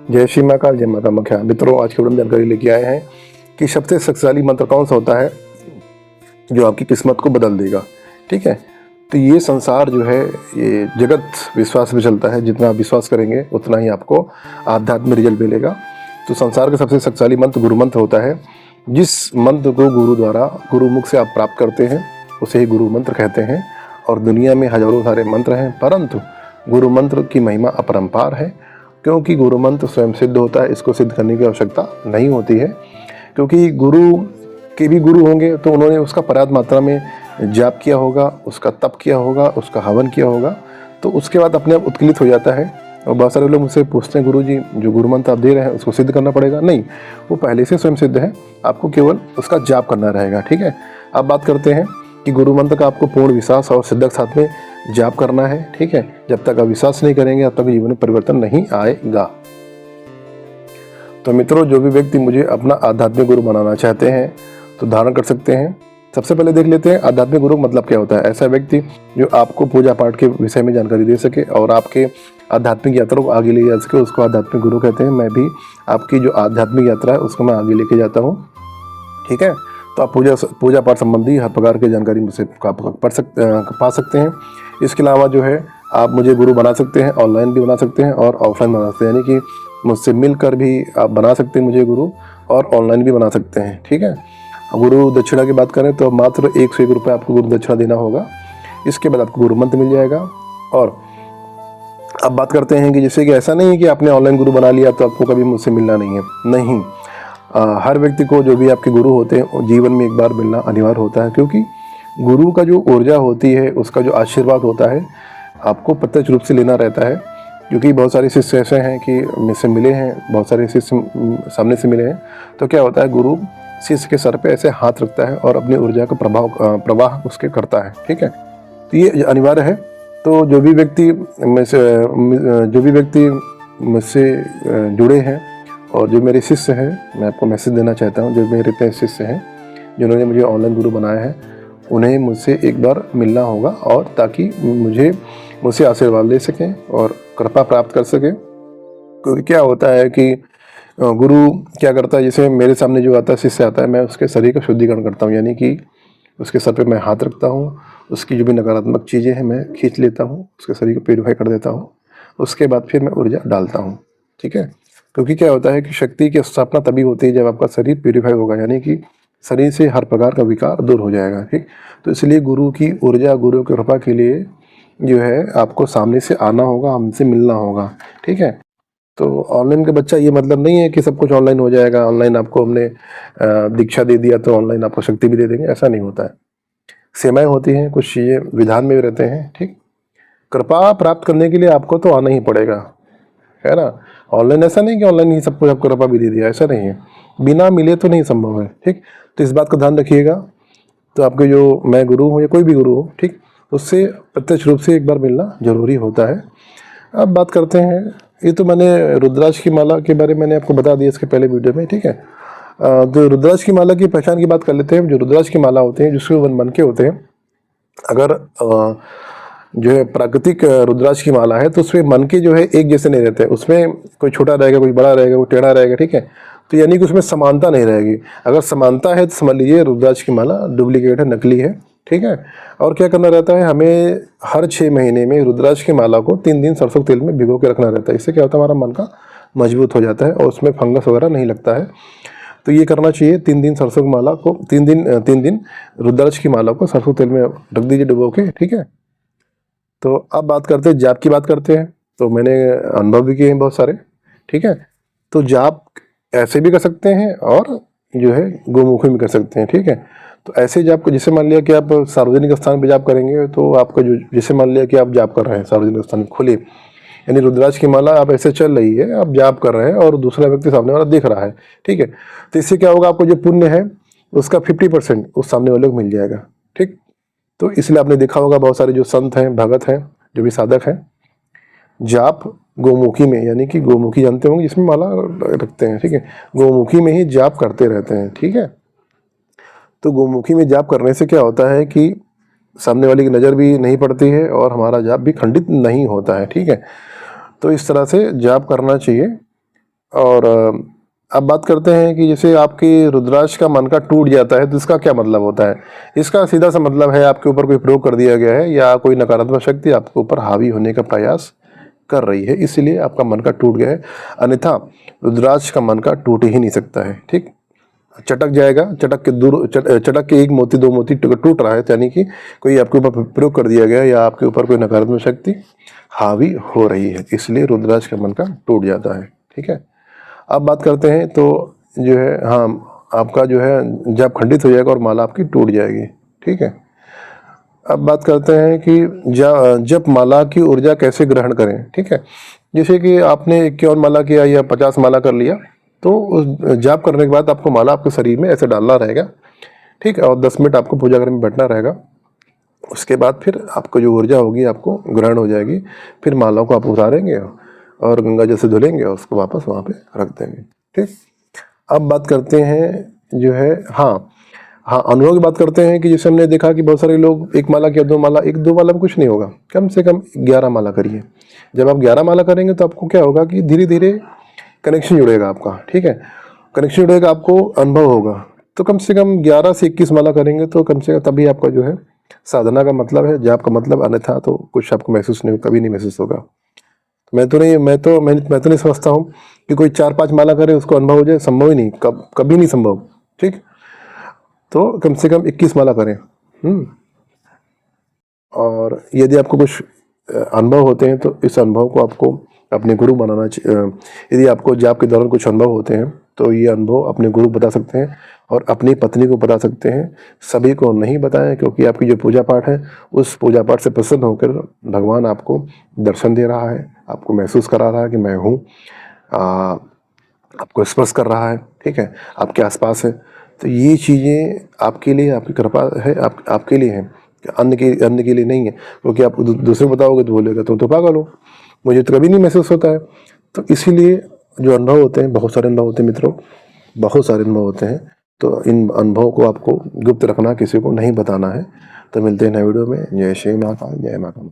जय श्री महाकाल, जय माता मख्या। मित्रों, आज की वीडियो में जानकारी लेके आए हैं कि सबसे शक्तिशाली मंत्र कौन सा होता है जो आपकी किस्मत को बदल देगा। ठीक है, तो ये संसार जो है, ये जगत विश्वास में चलता है। जितना आप विश्वास करेंगे उतना ही आपको आध्यात्मिक रिजल्ट मिलेगा। तो संसार का सबसे शक्तिशाली मंत्र गुरु मंत्र होता है। जिस मंत्र को गुरु द्वारा, गुरु मुख से आप प्राप्त करते हैं, उसे ही गुरु मंत्र कहते हैं। और दुनिया में हजारों सारे मंत्र हैं, परंतु गुरु मंत्र की महिमा अपरंपार है, क्योंकि गुरु मंत्र स्वयं सिद्ध होता है। इसको सिद्ध करने की आवश्यकता नहीं होती है, क्योंकि गुरु के भी गुरु होंगे तो उन्होंने उसका पर्याप्त मात्रा में जाप किया होगा, उसका तप किया होगा, उसका हवन किया होगा, तो उसके बाद अपने आप उत्कलित हो जाता है। और बहुत सारे लोग मुझसे पूछते हैं, गुरु जी जो गुरु मंत्र आप दे रहे हैं उसको सिद्ध करना पड़ेगा? नहीं, वो पहले से स्वयं सिद्ध है, आपको केवल उसका जाप करना रहेगा। ठीक है, अब बात करते हैं कि गुरु मंत्र का आपको पूर्ण विश्वास और सिद्धक साथ में जाप करना है। ठीक है, जब तक आप विश्वास नहीं करेंगे तब तक जीवन में परिवर्तन नहीं आएगा। तो मित्रों, जो भी व्यक्ति मुझे अपना आध्यात्मिक गुरु बनाना चाहते हैं तो धारण कर सकते हैं। सबसे पहले देख लेते हैं आध्यात्मिक गुरु मतलब क्या होता है। ऐसा व्यक्ति जो आपको पूजा पाठ के विषय में जानकारी दे सके और आपके आध्यात्मिक यात्रा को आगे ले जा सके, उसको आध्यात्मिक गुरु कहते हैं। मैं भी आपकी जो आध्यात्मिक यात्रा है उसको मैं आगे लेके जाता हूँ। ठीक है, तो आप पूजा पाठ संबंधी हर प्रकार की जानकारी मुझसे पा सकते हैं। इसके अलावा जो है, आप मुझे गुरु बना सकते हैं, ऑनलाइन भी बना सकते हैं और ऑफलाइन बना सकते हैं, यानी कि मुझसे मिलकर भी आप बना सकते हैं मुझे गुरु, और ऑनलाइन भी बना सकते हैं। ठीक है, गुरु दक्षिणा की बात करें तो मात्र 101 रुपये आपको गुरु दक्षिणा देना होगा। इसके बाद आपको गुरु मंत्र मिल जाएगा। और अब बात करते हैं कि जैसे कि ऐसा नहीं है कि आपने ऑनलाइन गुरु बना लिया तो आपको कभी मुझसे मिलना नहीं है। नहीं, हर व्यक्ति को, जो भी आपके गुरु होते हैं, जीवन में एक बार मिलना अनिवार्य होता है, क्योंकि गुरु का जो ऊर्जा होती है, उसका जो आशीर्वाद होता है, आपको प्रत्यक्ष रूप से लेना रहता है। क्योंकि बहुत सारे शिष्य ऐसे हैं कि मुझसे मिले हैं, बहुत सारे शिष्य सामने से मिले हैं, तो क्या होता है, गुरु शिष्य के सर पे ऐसे हाथ रखता है और अपनी ऊर्जा का प्रवाह उसके करता है। ठीक है, तो ये अनिवार्य है। तो जो भी व्यक्ति मुझसे जुड़े हैं और जो मेरे शिष्य हैं, मैं आपको मैसेज देना चाहता हूँ, जो मेरे इतने शिष्य हैं जिन्होंने मुझे ऑनलाइन गुरु बनाया है, उन्हें मुझसे एक बार मिलना होगा, और ताकि मुझसे आशीर्वाद ले सकें और कृपा प्राप्त कर सकें। क्योंकि क्या होता है कि गुरु क्या करता है, जैसे मेरे सामने जो आता है, शिष्य आता है, मैं उसके शरीर का शुद्धिकरण करता हूँ, यानी कि उसके सर पे मैं हाथ रखता हूँ, उसकी जो भी नकारात्मक चीज़ें हैं मैं खींच लेता हूँ, उसके शरीर को प्यूरीफाई कर देता हूँ। उसके बाद फिर मैं ऊर्जा डालता हूँ। ठीक है, क्योंकि क्या होता है कि शक्ति की स्थापना तभी होती है जब आपका शरीर प्यूरीफाई होगा, यानी कि शरीर से हर प्रकार का विकार दूर हो जाएगा। ठीक, तो इसलिए गुरु की ऊर्जा, गुरु की कृपा के लिए जो है आपको सामने से आना होगा, हमसे मिलना होगा। ठीक है, तो ऑनलाइन का बच्चा ये मतलब नहीं है कि सब कुछ ऑनलाइन हो जाएगा। ऑनलाइन आपको हमने दीक्षा दे दिया तो ऑनलाइन आपको शक्ति भी दे देंगे, ऐसा नहीं होता है। सीमाएं होती हैं, कुछ चीज़ें विधान में भी रहते हैं। ठीक, कृपा प्राप्त करने के लिए आपको तो आना ही पड़ेगा, है ना। ऑनलाइन ऐसा नहीं कि ऑनलाइन ही सब कुछ आपको कृपा भी दे दिया, ऐसा नहीं है। बिना मिले तो नहीं संभव है। ठीक, तो इस बात का ध्यान रखिएगा। तो आपके जो मैं गुरु हूँ या कोई भी गुरु हो, ठीक, उससे प्रत्यक्ष रूप से एक बार मिलना जरूरी होता है। अब बात करते हैं, ये तो मैंने रुद्राक्ष की माला के बारे में मैंने आपको बता दिया इसके पहले वीडियो में। ठीक है, तो रुद्राक्ष की माला की पहचान की बात कर लेते हैं। जो रुद्राक्ष की माला होते हैं, जिसके मन के होते हैं, अगर जो है प्राकृतिक रुद्राक्ष की माला है तो उसमें मन के जो है एक जैसे नहीं रहते, उसमें कोई छोटा रहेगा, कोई बड़ा रहेगा, कोई टेढ़ा रहेगा। ठीक है, तो यानी कि उसमें समानता नहीं रहेगी। अगर समानता है तो समझ लीजिए रुद्राक्ष की माला डुप्लीकेट है, नकली है। ठीक है, और क्या करना रहता है, हमें हर 6 महीने में रुद्राक्ष की माला को 3 दिन सरसों तेल में भिगो के रखना रहता है। इससे क्या होता है, हमारा मन का मजबूत हो जाता है और उसमें फंगस वगैरह नहीं लगता है। तो ये करना चाहिए, 3 दिन सरसों की माला को, 3 दिन रुद्राक्ष की माला को सरसों तेल में रख दीजिए डुबो के। ठीक है, तो अब बात करते हैं जाप की बात करते हैं। तो मैंने अनुभव भी किए हैं बहुत सारे। ठीक है, तो जाप ऐसे भी कर सकते हैं और जो है गोमुखी में कर सकते हैं। ठीक है, तो ऐसे जाप को, जैसे मान लिया कि आप सार्वजनिक स्थान पर जाप करेंगे तो आपका जो, जैसे मान लिया कि आप जाप कर रहे हैं सार्वजनिक स्थान में खुले, यानी रुद्राक्ष की माला आप ऐसे चल रही है, आप जाप कर रहे हैं और दूसरा व्यक्ति सामने वाला देख रहा है। ठीक है, तो इससे क्या होगा, आपको जो पुण्य है उसका 50% उस सामने वाले को मिल जाएगा। ठीक, तो इसलिए आपने देखा होगा बहुत सारे जो संत हैं, भगत हैं, जो भी साधक हैं, जाप गोमुखी में, यानी कि गोमुखी जानते होंगे जिसमें माला रखते हैं। ठीक है, गोमुखी में ही जाप करते रहते हैं। ठीक है, तो गोमुखी में जाप करने से क्या होता है कि सामने वाले की नज़र भी नहीं पड़ती है और हमारा जाप भी खंडित नहीं होता है। ठीक है, तो इस तरह से जाप करना चाहिए। और अब बात करते हैं कि जैसे आपकी रुद्राक्ष का मन का टूट जाता है तो इसका क्या मतलब होता है। इसका सीधा सा मतलब है आपके ऊपर कोई प्रयोग कर दिया गया है या कोई नकारात्मक शक्ति आपके ऊपर हावी होने का प्रयास कर रही है, इसलिए आपका मन का टूट गया है। अन्यथा रुद्राक्ष का मन का टूट ही नहीं सकता है। ठीक, चटक जाएगा, चटक के एक मोती दो मोती टूट रहा है, यानी कि कोई आपके ऊपर प्रयोग कर दिया गया या आपके ऊपर कोई नकारात्मक शक्ति हावी हो रही है, इसलिए रुद्राक्ष का मन का टूट जाता है। ठीक है, अब बात करते हैं तो जो है, हाँ, आपका जो है जप खंडित हो जाएगा और माला आपकी टूट जाएगी। ठीक है, अब बात करते हैं कि जप माला की ऊर्जा कैसे ग्रहण करें। ठीक है, जैसे कि आपने 51 माला किया या 50 माला कर लिया, तो उस जाप करने के बाद आपको माला आपके शरीर में ऐसे डालना रहेगा। ठीक है, और 10 मिनट आपको पूजा घर में बैठना रहेगा। उसके बाद फिर आपको जो ऊर्जा होगी आपको ग्रहण हो जाएगी। फिर मालाओं को आप उतारेंगे और गंगा जल से धुलेंगे और उसको वापस वहाँ पे रख देंगे। ठीक, अब बात करते हैं जो है, हाँ, अनुभव की बात करते हैं कि जैसे हमने देखा कि बहुत सारे लोग एक माला किया, 2 माला, 1-2 माला में कुछ नहीं होगा, कम से कम 11 माला करिए। जब आप 11 माला करेंगे तो आपको क्या होगा कि धीरे धीरे कनेक्शन जुड़ेगा आपका। ठीक है, कनेक्शन जुड़ेगा, आपको अनुभव होगा। तो कम से कम 11 से 21 माला करेंगे तो कम से कम तभी आपका जो है साधना का मतलब है, जाप का मतलब, अन्यथा तो कुछ आपको महसूस नहीं, कभी नहीं महसूस होगा। मैं तो नहीं समझता हूँ कि कोई 4-5 माला करे उसको अनुभव हो जाए, संभव ही नहीं, कभी नहीं संभव। ठीक, तो कम से कम 21 माला करें। और यदि आपको कुछ अनुभव होते हैं तो इस अनुभव को आपको अपने गुरु बनाना चाहिए। यदि आपको जाप के दौरान कुछ अनुभव होते हैं तो ये अनुभव अपने गुरु बता सकते हैं और अपनी पत्नी को बता सकते हैं। सभी को नहीं बताएं, क्योंकि आपकी जो पूजा पाठ है उस पूजा पाठ से प्रसन्न होकर भगवान आपको दर्शन दे रहा है, आपको महसूस करा रहा है कि मैं हूँ, आपको स्पर्श कर रहा है। ठीक है, आपके आसपास है। तो ये चीज़ें आपके लिए, आपकी कृपा है, आपके लिए है, अन्य के लिए नहीं है। क्योंकि आप दूसरे को बताओगे तो बोलेगा तुम तो पागल हो, मुझे तो कभी नहीं महसूस होता है। तो इसीलिए जो अनुभव होते हैं, बहुत सारे अनुभव होते हैं मित्रों, बहुत सारे अनुभव होते हैं। तो इन अनुभव को आपको गुप्त रखना, किसी को नहीं बताना है। तो मिलते हैं नए वीडियो में। जय श्री महाकाल, जय माता।